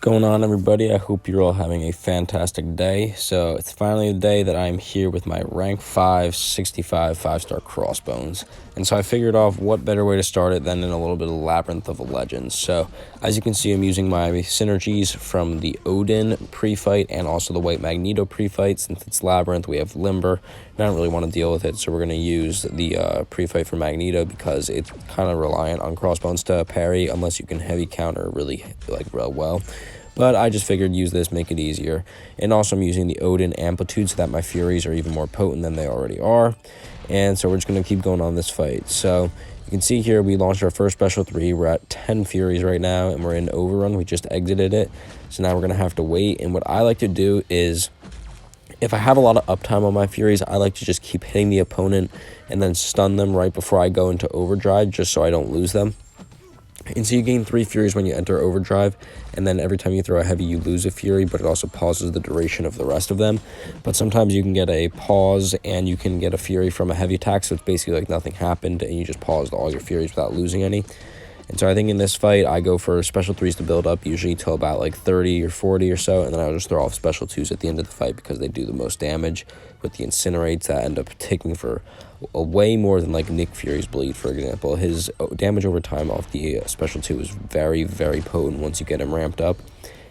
Going on, everybody? I hope you're all having a fantastic day. So it's finally the day that I'm here with my rank 5 65 5-star Crossbones. And so I figured off what better way to start it than in a little bit of Labyrinth of Legends. So as you can see, I'm using my synergies from the Odin pre-fight and also the White Magneto pre-fight. Since it's Labyrinth, we have Limber, and I don't really want to deal with it, so we're going to use the pre-fight for Magneto because it's kind of reliant on Crossbones to parry unless you can heavy counter really real well. But I just figured use this, make it easier. And also I'm using the Odin Amplitude so that my Furies are even more potent than they already are. And so we're just going to keep going on this fight. So you can see here we launched our first special 3. We're at 10 Furies right now, and we're in Overrun. We just exited it. So now we're going to have to wait. And what I like to do is, if I have a lot of uptime on my Furies, I like to just keep hitting the opponent and then stun them right before I go into Overdrive, just so I don't lose them. And so you gain 3 Furies when you enter Overdrive, and then every time you throw a heavy, you lose a Fury, but it also pauses the duration of the rest of them. But sometimes you can get a pause, and you can get a Fury from a heavy attack, so it's basically like nothing happened, and you just paused all your Furies without losing any. And so I think in this fight, I go for special 3s to build up, usually till about like 30 or 40 or so, and then I'll just throw off special 2s at the end of the fight because they do the most damage with the Incinerates that end up ticking for a way more than like Nick Fury's Bleed, for example. His damage over time off the special 2 is very, very potent once you get him ramped up.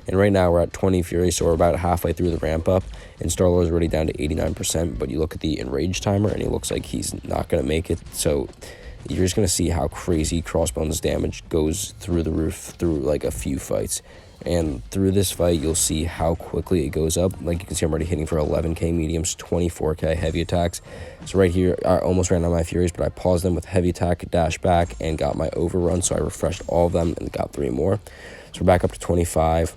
And right now we're at 20 Fury, so we're about halfway through the ramp up, and Star-Lord's already down to 89%, but you look at the Enrage timer, and he looks like he's not going to make it, so you're just going to see how crazy Crossbones damage goes through the roof through like a few fights. And through this fight, you'll see how quickly it goes up. Like you can see, I'm already hitting for 11k mediums, 24k heavy attacks. So right here, I almost ran out of my Furies, but I paused them with heavy attack, dash back, and got my overrun. So I refreshed all of them and got 3 more. So we're back up to 25.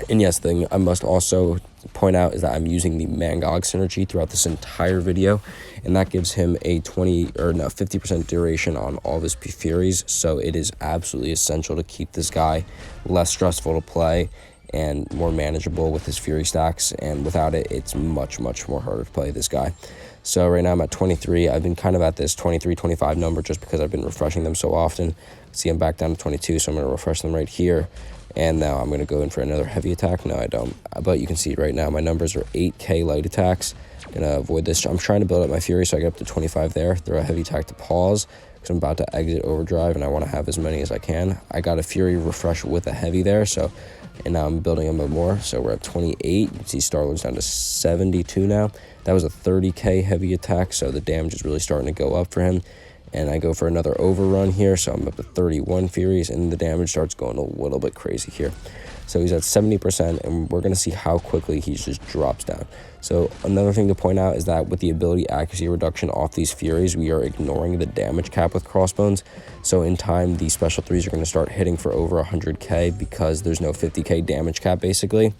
And yes, the thing I must also point out is that I'm using the Mangog synergy throughout this entire video, and that gives him a 50% duration on all of his Furies, so it is absolutely essential to keep this guy less stressful to play and more manageable with his Fury stacks, and without it, it's much, much more harder to play this guy. So right now I'm at 23. I've been kind of at this 23, 25 number just because I've been refreshing them so often. See, I'm back down to 22, so I'm going to refresh them right here. And now I'm going to go in for another heavy attack. No, I don't. But you can see right now my numbers are 8k light attacks. I'm going to avoid this. I'm trying to build up my Fury so I get up to 25 there. Throw a heavy attack to pause because I'm about to exit Overdrive and I want to have as many as I can. I got a Fury refresh with a heavy there, so, and now I'm building them more. So we're at 28. You can see Star-Lord's down to 72 now. That was a 30k heavy attack, so the damage is really starting to go up for him. And I go for another overrun here, so I'm up to 31 Furies, and the damage starts going a little bit crazy here. So he's at 70%, and we're going to see how quickly he just drops down. So another thing to point out is that with the ability accuracy reduction off these Furies, we are ignoring the damage cap with Crossbones. So in time, these special 3s are going to start hitting for over 100k because there's no 50k damage cap, basically.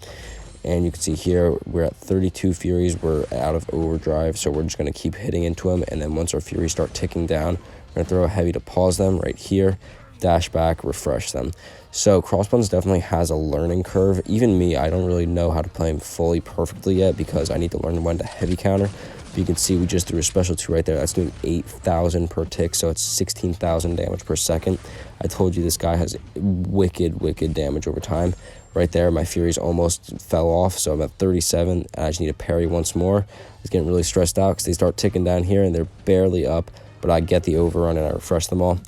And you can see here, we're at 32 Furies, we're out of Overdrive, so we're just going to keep hitting into them, and then once our Furies start ticking down, we're going to throw a heavy to pause them right here, dash back, refresh them. So Crossbones definitely has a learning curve. Even me, I don't really know how to play him fully perfectly yet because I need to learn when to heavy counter. But you can see we just threw a special 2 right there. That's doing 8,000 per tick, so it's 16,000 damage per second. I told you this guy has wicked, wicked damage over time. Right there, my Furies almost fell off, so I'm at 37, and I just need to parry once more. I was getting really stressed out because they start ticking down here, and they're barely up, but I get the overrun, and I refresh them all.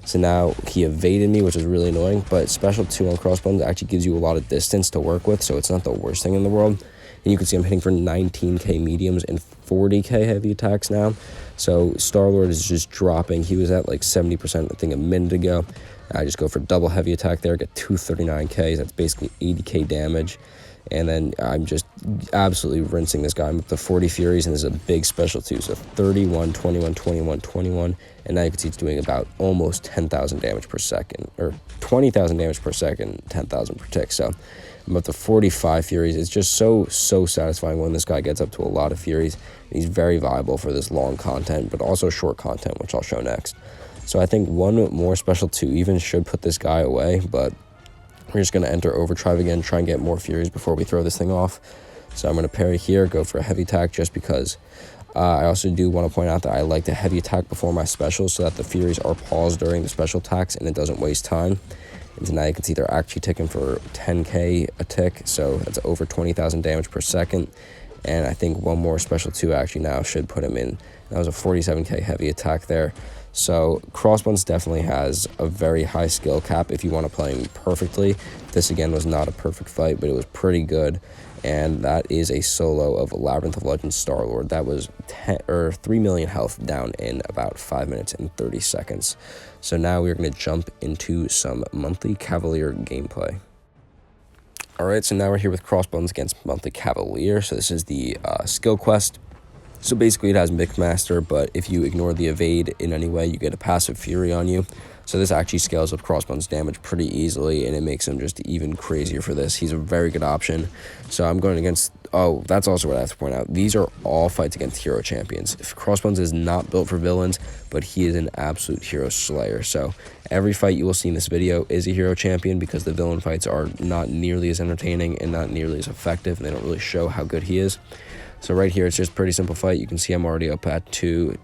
So now he evaded me, which is really annoying, but special 2 on Crossbones actually gives you a lot of distance to work with, so it's not the worst thing in the world. And you can see I'm hitting for 19k mediums and 40k heavy attacks now. So Star-Lord is just dropping. He was at like 70%, I think, a minute ago. I just go for double heavy attack there, get 239k. That's basically 80k damage. And then I'm just absolutely rinsing this guy. I'm up to 40 Furies, and this is a big special too. So 31, 21, 21, 21. And now you can see it's doing about almost 10,000 damage per second, or 20,000 damage per second, 10,000 per tick. So I'm up to 45 Furies. It's just so satisfying when this guy gets up to a lot of Furies. He's very viable for this long content, but also short content, which I'll show next. So I think one more special 2 even should put this guy away, but we're just going to enter Overdrive again, try and get more Furies before we throw this thing off. So I'm going to parry here, go for a heavy attack just because. I also do want to point out that I like to heavy attack before my specials so that the Furies are paused during the special attacks and it doesn't waste time. And so now you can see they're actually ticking for 10k a tick, so that's over 20,000 damage per second. And I think one more special 2 actually now should put him in. That was a 47k heavy attack there. So Crossbones definitely has a very high skill cap if you want to play him perfectly. This again was not a perfect fight, but it was pretty good. And that is a solo of Labyrinth of Legends Star-Lord. That was 3 million health down in about 5 minutes and 30 seconds. So now we're going to jump into some monthly Cavalier gameplay. Alright, so now we're here with Crossbones against monthly Cavalier. So this is the skill quest. So basically it has Mixmaster, but if you ignore the evade in any way, you get a passive fury on you. So this actually scales up Crossbones' damage pretty easily, and it makes him just even crazier for this. He's a very good option. So I'm going against... Oh, that's also what I have to point out. These are all fights against hero champions. If Crossbones is not built for villains, but he is an absolute hero slayer. So every fight you will see in this video is a hero champion, because the villain fights are not nearly as entertaining and not nearly as effective, and they don't really show how good he is. So right here, it's just a pretty simple fight. You can see I'm already up at two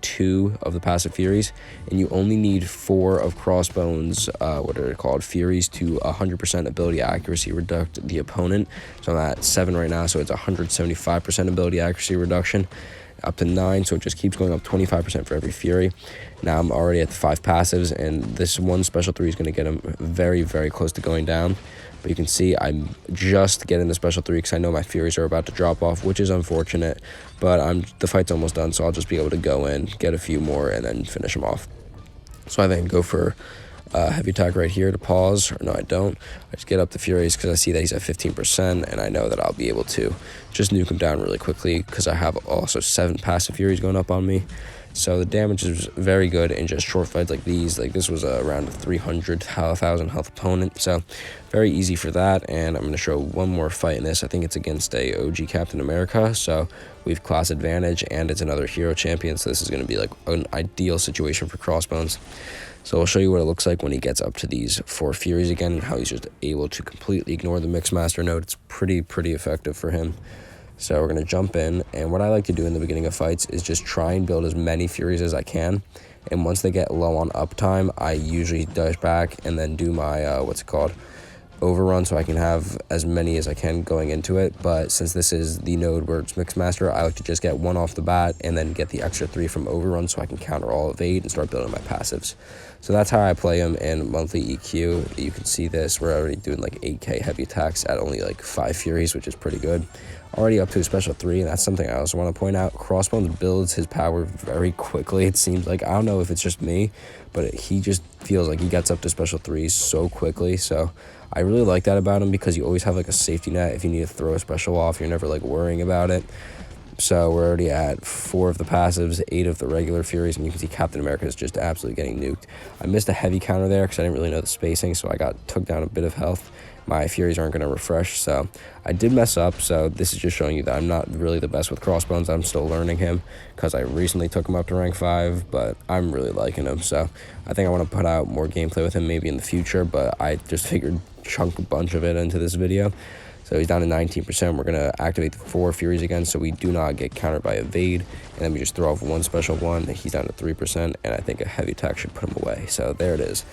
of the passive Furies, and you only need 4 of Crossbones, what are they called, Furies, to 100% ability accuracy reduct the opponent. So I'm at 7 right now, so it's 175% ability accuracy reduction, up to 9, so it just keeps going up 25% for every Fury. Now I'm already at the 5 passives, and this one special 3 is going to get him very, very close to going down. But you can see I'm just getting the special 3 because I know my Furies are about to drop off, which is unfortunate. But the fight's almost done, so I'll just be able to go in, get a few more, and then finish them off. So I then go for heavy attack right here to pause. Or no, I don't. I just get up the Furies because I see that he's at 15%, and I know that I'll be able to just nuke him down really quickly because I have also 7 passive Furies going up on me. So the damage is very good in just short fights like these. Like this was around a 300,000 health opponent, so very easy for that. And I'm going to show one more fight in this. I think it's against a OG Captain America, so we have class advantage, and it's another hero champion, so this is going to be like an ideal situation for Crossbones. So I'll show you what it looks like when he gets up to these 4 Furies again, and how he's just able to completely ignore the Mixmaster node. It's pretty effective for him. So we're going to jump in, and what I like to do in the beginning of fights is just try and build as many Furies as I can. And once they get low on uptime, I usually dash back and then do my, overrun, so I can have as many as I can going into it. But since this is the node where it's Mixmaster, I like to just get 1 off the bat and then get the extra 3 from overrun so I can counter all evade and start building my passives. So that's how I play him in monthly EQ. You can see this, we're already doing like 8k heavy attacks at only like 5 Furies, which is pretty good. Already up to a special 3, and that's something I also want to point out. Crossbones builds his power very quickly, it seems like. I don't know if it's just me, but he just feels like he gets up to special 3s so quickly. So I really like that about him, because you always have like a safety net. If you need to throw a special off, you're never like worrying about it. So we're already at 4 of the passives, 8 of the regular Furies, and you can see Captain America is just absolutely getting nuked. I missed a heavy counter there because I didn't really know the spacing, so I took down a bit of health. My Furies aren't going to refresh, so I did mess up. So this is just showing you that I'm not really the best with Crossbones. I'm still learning him because I recently took him up to rank 5, but I'm really liking him. So I think I want to put out more gameplay with him maybe in the future, but I just figured chunk a bunch of it into this video. So he's down to 19%. We're going to activate the 4 Furies again, so we do not get countered by evade. And then we just throw off 1 special 1. He's down to 3%, and I think a heavy attack should put him away. So there it is.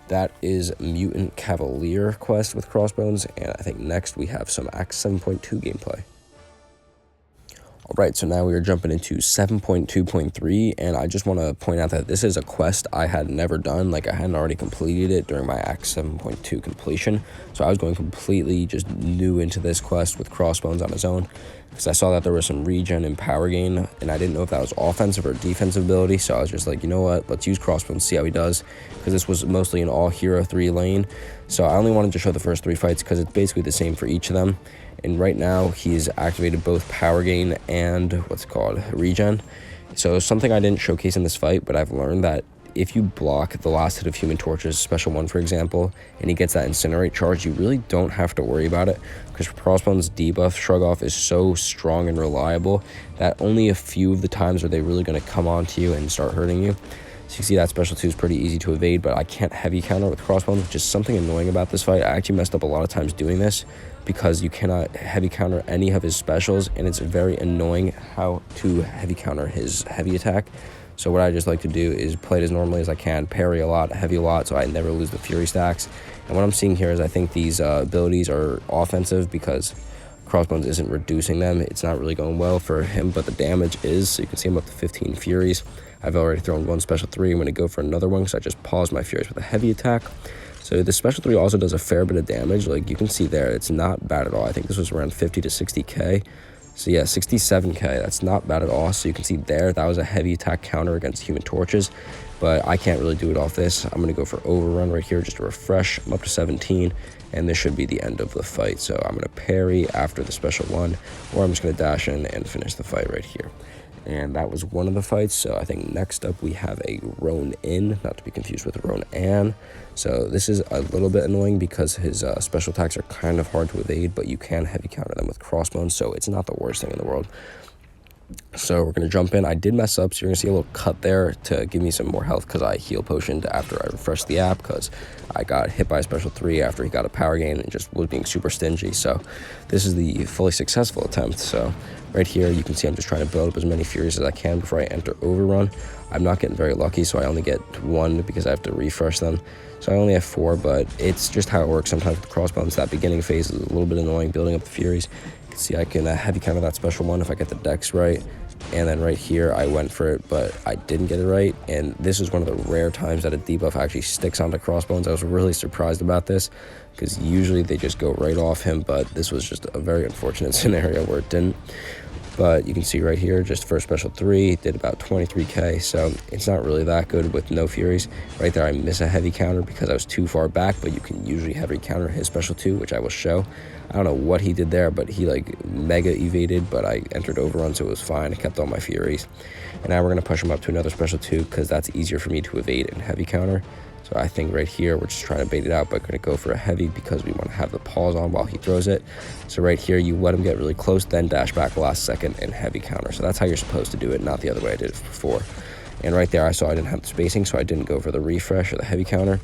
That is Mutant Cavalier quest with Crossbones, and I think next we have some Act 7.2 gameplay. Alright, so now we are jumping into 7.2.3, and I just want to point out that this is a quest I had never done. Like, I hadn't already completed it during my Act 7.2 completion, so I was going completely just new into this quest with Crossbones on his own, because I saw that there was some regen and power gain, and I didn't know if that was offensive or defensive ability, so I was just like, you know what, let's use Crossbones, see how he does, because this was mostly an all-hero 3 lane, so I only wanted to show the first 3 fights because it's basically the same for each of them. And right now, he's activated both power gain and regen. So something I didn't showcase in this fight, but I've learned that if you block the last hit of Human Torch's special 1, for example, and he gets that Incinerate charge, you really don't have to worry about it, because Crossbones' debuff Shrug Off is so strong and reliable that only a few of the times are they really going to come onto you and start hurting you. So you see that special 2 is pretty easy to evade, but I can't heavy counter with Crossbones, which is something annoying about this fight. I actually messed up a lot of times doing this because you cannot heavy counter any of his specials, and it's very annoying how to heavy counter his heavy attack. So what I just like to do is play it as normally as I can, parry a lot, heavy a lot, so I never lose the fury stacks. And what I'm seeing here is I think these abilities are offensive because Crossbones isn't reducing them. It's not really going well for him, but the damage is. So you can see I'm up to 15 Furies. I've already thrown one special 3. I'm going to go for another one because I just paused my Furies with a heavy attack. So the special 3 also does a fair bit of damage. Like you can see there, it's not bad at all. I think this was around 50 to 60k. So yeah, 67k, that's not bad at all. So you can see there, that was a heavy attack counter against Human Torches, but I can't really do it off this. I'm gonna go for Overrun right here just to refresh. I'm up to 17, and this should be the end of the fight. So I'm gonna parry after the special 1, or I'm just gonna dash in and finish the fight right here. And that was one of the fights. So I think next up we have a Ronin, not to be confused with Ronan. So this is a little bit annoying because his special attacks are kind of hard to evade, but you can heavy counter them with Crossbones, so it's not the worst thing in the world. So we're going to jump in. I did mess up, so you're going to see a little cut there to give me some more health because I heal potioned after I refreshed the app because I got hit by a special 3 after he got a power gain and just was being super stingy. So this is the fully successful attempt. So right here, you can see I'm just trying to build up as many Furies as I can before I enter Overrun. I'm not getting very lucky, so I only get 1 because I have to refresh them. So I only have 4, but it's just how it works sometimes with Crossbones. That beginning phase is a little bit annoying, building up the Furies. You can see I can heavy counter that special 1 if I get the dex right. And then right here, I went for it, but I didn't get it right. And this is one of the rare times that a debuff actually sticks onto Crossbones. I was really surprised about this because usually they just go right off him, but this was just a very unfortunate scenario where it didn't. But you can see right here, just first special 3, did about 23k, so it's not really that good with no Furies. Right there, I miss a heavy counter because I was too far back, but you can usually heavy counter his special 2, which I will show. I don't know what he did there, but he like mega evaded, but I entered Overrun, so it was fine. I kept all my Furies. And now we're going to push him up to another special 2 because that's easier for me to evade and heavy counter. So I think right here, we're just trying to bait it out, but going to go for a heavy because we want to have the pause on while he throws it. So right here, you let him get really close, then dash back last second and heavy counter. So that's how you're supposed to do it, not the other way I did it before. And right there, I saw I didn't have the spacing, so I didn't go for the refresh or the heavy counter.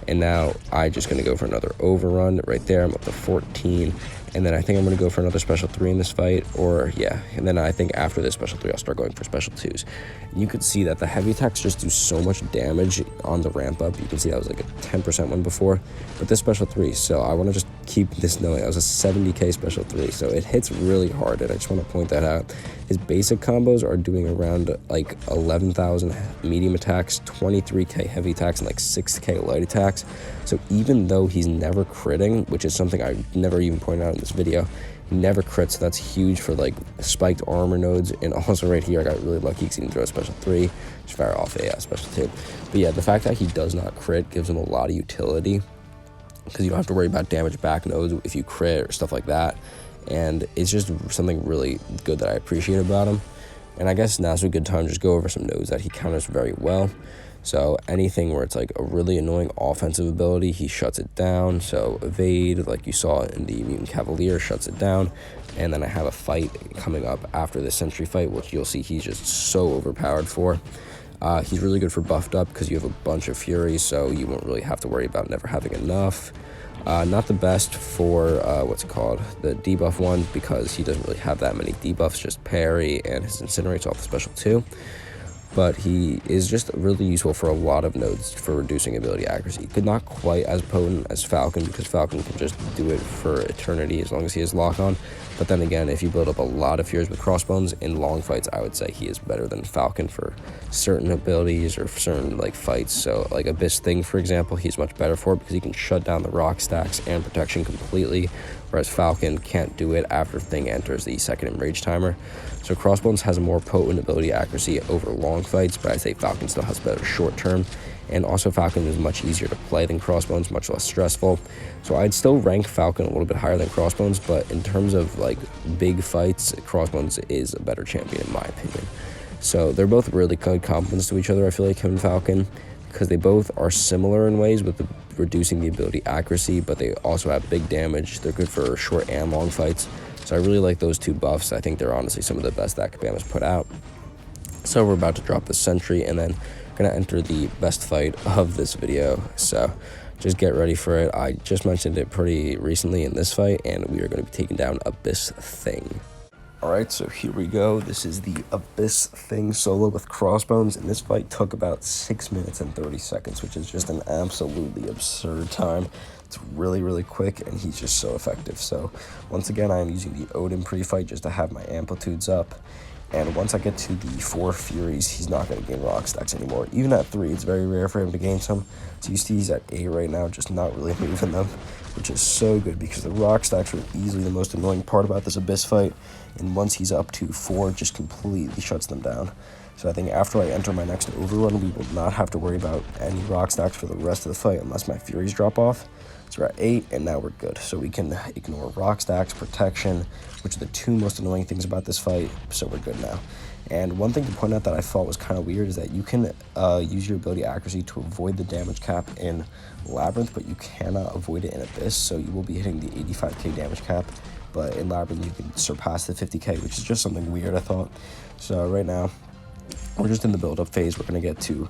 And now I'm just going to go for another Overrun right there. I'm up to 14. And then I think I'm going to go for another special 3 in this fight, or yeah. And then I think after this special 3, I'll start going for special 2s. And you could see that the heavy attacks just do so much damage on the ramp up. You can see that was like a 10% one before, but this special 3. So I want to just keep this knowing that was a 70k special 3. So it hits really hard, and I just want to point that out. His basic combos are doing around like 11,000 medium attacks, 23k heavy attacks, and like 6k light attacks. So even though he's never critting, which is something I never even pointed out in this video, he never crits, so that's huge for like spiked armor nodes. And also right here, I got really lucky because he didn't throw a special 3, just fire off a special 2. But yeah, the fact that he does not crit gives him a lot of utility because you don't have to worry about damage back nodes if you crit or stuff like that. And it's just something really good that I appreciate about him. And I guess now's a good time to just go over some nodes that he counters very well. So anything where it's like a really annoying offensive ability, he shuts it down. So evade, like you saw in the Mutant Cavalier, shuts it down. And then I have a fight coming up after the Sentry fight, which you'll see he's just so overpowered for. He's really good for buffed up because you have a bunch of Furies, so you won't really have to worry about never having enough. Not the best for, the debuff one, because he doesn't really have that many debuffs, just parry and his Incinerate's off the special 2. But he is just really useful for a lot of nodes for reducing ability accuracy. Could not quite as potent as Falcon, because Falcon can just do it for eternity as long as he has lock on. But then again, if you build up a lot of Furies with Crossbones in long fights, I would say he is better than Falcon for certain abilities or certain like fights. So like Abyss Thing, for example, he's much better for because he can shut down the rock stacks and protection completely, whereas Falcon can't do it after Thing enters the second enrage timer. So Crossbones has a more potent ability accuracy over long fights, but I'd say Falcon still has better short term. And also Falcon is much easier to play than Crossbones, much less stressful. So I'd still rank Falcon a little bit higher than Crossbones, but in terms of like big fights, Crossbones is a better champion in my opinion. So they're both really good complements to each other, I feel like, him and Falcon, because they both are similar in ways with reducing the ability accuracy, but they also have big damage. They're good for short and long fights. So I really like those two buffs. I think they're honestly some of the best that Kabam has put out. So we're about to drop the Sentry and then gonna enter the best fight of this video. So just get ready for it. I just mentioned it pretty recently in this fight, and we are going to be taking down Abyss Thing. Alright, so here we go. This is the Abyss thing solo with Crossbones, and this fight took about 6 minutes and 30 seconds, which is just an absolutely absurd time. It's really, really quick, and he's just so effective. So, once again, I am using the Odin pre-fight just to have my amplitudes up. And once I get to the 4 Furies, he's not going to gain rock stacks anymore. Even at 3, it's very rare for him to gain some. So you see he's at 8 right now, just not really moving them, which is so good because the rock stacks are easily the most annoying part about this Abyss fight. And once he's up to 4, it just completely shuts them down. So I think after I enter my next overrun, we will not have to worry about any rock stacks for the rest of the fight unless my Furies drop off. So we're at 8, and now we're good. So we can ignore rock stacks, protection, which are the 2 most annoying things about this fight, so we're good now. And one thing to point out that I thought was kind of weird is that you can use your ability accuracy to avoid the damage cap in Labyrinth, but you cannot avoid it in Abyss, so you will be hitting the 85k damage cap. But in Labyrinth, you can surpass the 50k, which is just something weird, I thought. So right now, we're just in the build-up phase. We're going to get to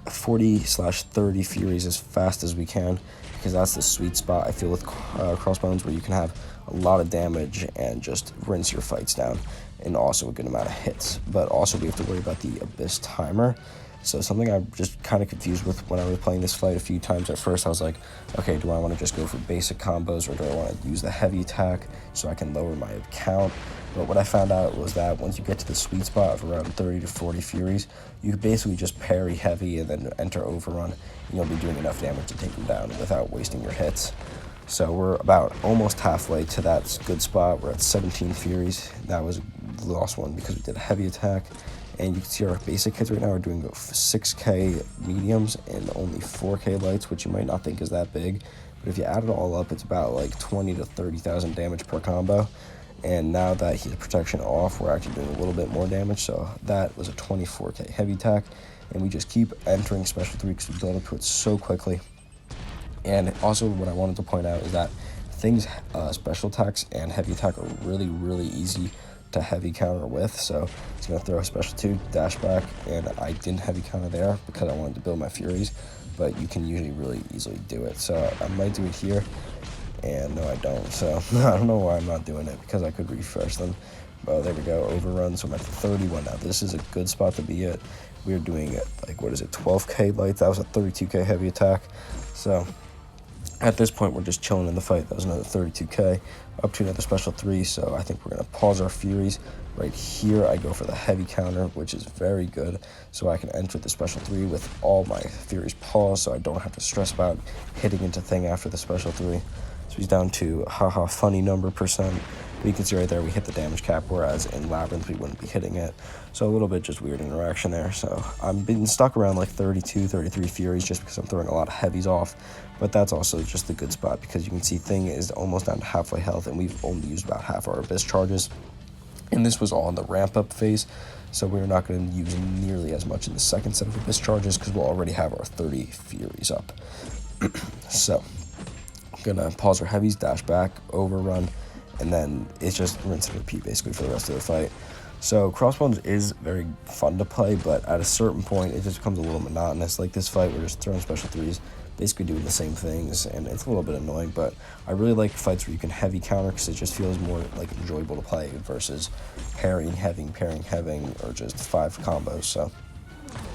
40/30 Furies as fast as we can, because that's the sweet spot, I feel, with Crossbones, where you can have a lot of damage and just rinse your fights down, and also a good amount of hits. But also we have to worry about the Abyss timer. So something I'm just kind of confused with when I was playing this fight a few times. At first I was like, okay, do I want to just go for basic combos, or do I want to use the heavy attack so I can lower my count? But what I found out was that once you get to the sweet spot of around 30 to 40 Furies, you can basically just parry heavy and then enter overrun, and you'll be doing enough damage to take them down without wasting your hits. So we're about almost halfway to that good spot. We're at 17 Furies. That was the last one because we did a heavy attack. And you can see our basic hits right now are doing 6k mediums and only 4k lights, which you might not think is that big. But if you add it all up, it's about like 20 to 30,000 damage per combo. And now that he's protection off, we're actually doing a little bit more damage. So that was a 24k heavy attack. And we just keep entering special 3 because we build up to it so quickly. And also what I wanted to point out is that things, special attacks and heavy attack are really, really easy to heavy counter with. So it's going to throw a special 2, dash back, and I didn't heavy counter there because I wanted to build my Furies, but you can usually really easily do it. So I might do it here, and no I don't. So I don't know why I'm not doing it, because I could refresh them. But there we go, overrun. So I'm at the 31 now. This is a good spot to be at. We're doing it like, what is it, 12k lights. That was a 32k heavy attack. So at this point, we're just chilling in the fight. That was another 32k, up to another special 3, so I think we're going to pause our Furies. Right here, I go for the heavy counter, which is very good, so I can enter the special 3 with all my Furies paused, so I don't have to stress about hitting into thing after the special 3. So he's down to, haha, funny number %. But you can see right there, we hit the damage cap, whereas in Labyrinth, we wouldn't be hitting it. So a little bit just weird interaction there. So I'm being stuck around like 32, 33 Furies just because I'm throwing a lot of heavies off. But that's also just a good spot because you can see thing is almost down to halfway health, and we've only used about half our Abyss charges. And this was all in the ramp-up phase, so we're not going to use nearly as much in the second set of Abyss charges because we'll already have our 30 Furies up. So I'm going to pause our heavies, dash back, overrun, and then it's just rinse and repeat basically for the rest of the fight. So Crossbones is very fun to play, but at a certain point, it just becomes a little monotonous. Like this fight, we're just throwing special 3s, basically doing the same things, and it's a little bit annoying, but I really like fights where you can heavy counter because it just feels more like enjoyable to play versus parrying, heaving, or just 5 combos. So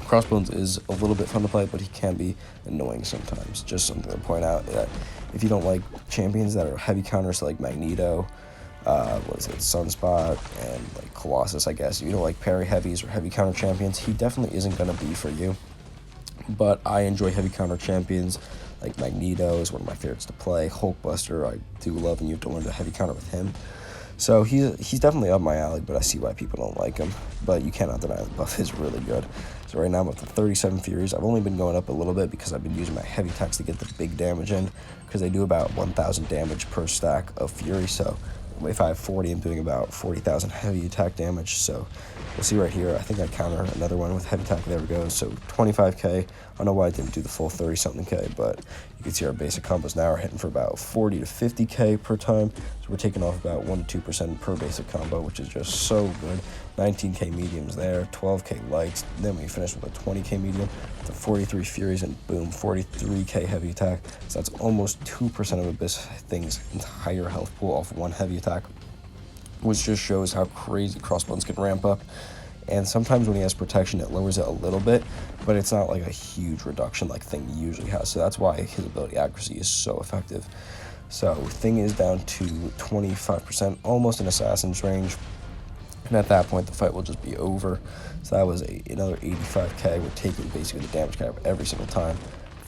Crossbones is a little bit fun to play, but he can be annoying sometimes. Just something to point out that if you don't like champions that are heavy counters like Magneto, Sunspot, and like Colossus, I guess, if you don't like parry heavies or heavy counter champions, he definitely isn't going to be for you. But I enjoy heavy counter champions, like Magneto is one of my favorites to play. Hulkbuster, I do love, and you have to learn to heavy counter with him. So he's definitely up my alley, but I see why people don't like him. But you cannot deny the buff is really good. So right now I'm up to 37 Furies. I've only been going up a little bit because I've been using my heavy attacks to get the big damage in, because they do about 1,000 damage per stack of Fury. So if I have 40, I'm doing about 40,000 heavy attack damage. So we'll see right here. I think I counter another one with heavy attack. There we go. So 25k. I don't know why I didn't do the full 30-something k, but you can see our basic combos now are hitting for about 40 to 50k per time. So we're taking off about 1 to 2% per basic combo, which is just so good. 19k mediums there, 12k lights. Then we finish with a 20k medium, to 43 Furies, and boom, 43k heavy attack. So that's almost 2% of Abyss Thing's entire health pool off one heavy attack. which just shows how crazy Crossbones can ramp up. And sometimes when he has protection, it lowers it a little bit, but it's not like a huge reduction like Thing usually has. So that's why his ability accuracy is so effective. So Thing is down to 25%, almost in Assassin's range. And at that point, the fight will just be over. So that was another 85k. We're taking basically the damage cap every single time.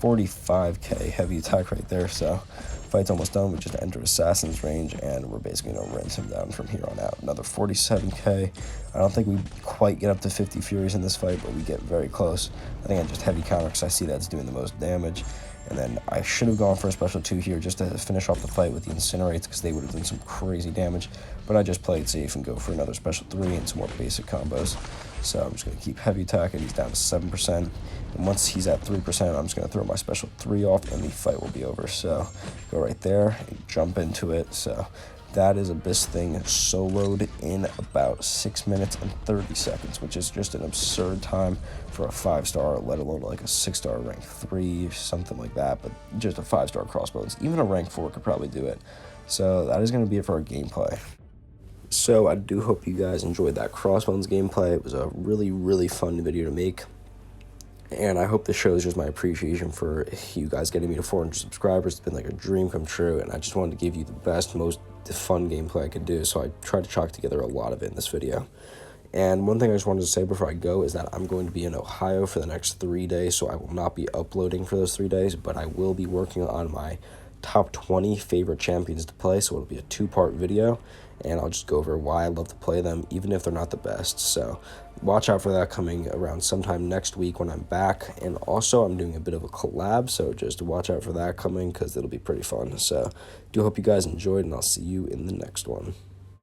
45k heavy attack right there. So fight's almost done. We just entered Assassin's range, and we're basically going to rinse him down from here on out. Another 47k. I don't think we quite get up to 50 Furies in this fight, but we get very close. I think I just heavy counter because I see that's doing the most damage. And then I should have gone for a special 2 here just to finish off the fight with the Incinerates because they would have done some crazy damage. But I just played safe and go for another special 3 and some more basic combos. So I'm just going to keep heavy attacking. He's down to 7%. And once he's at 3%, I'm just going to throw my special 3 off and the fight will be over. So go right there and jump into it. So that is Abyss Thing soloed in about 6 minutes and 30 seconds, which is just an absurd time for a 5-star, let alone like a 6-star rank 3, something like that. But just a 5-star Crossbones. Even a rank 4 could probably do it. So that is going to be it for our gameplay. So I do hope you guys enjoyed that Crossbones gameplay. It was a really, really fun video to make. And I hope this shows just my appreciation for you guys getting me to 400 subscribers. It's been like a dream come true, and I just wanted to give you the best, most fun gameplay I could do. So I tried to chalk together a lot of it in this video. And one thing I just wanted to say before I go is that I'm going to be in Ohio for the next 3 days, so I will not be uploading for those 3 days, but I will be working on my top 20 favorite champions to play, so it'll be a 2-part video, and I'll just go over why I love to play them, even if they're not the best. So watch out for that coming around sometime next week when I'm back. And also I'm doing a bit of a collab, so just watch out for that coming because it'll be pretty fun. So do hope you guys enjoyed, and I'll see you in the next one.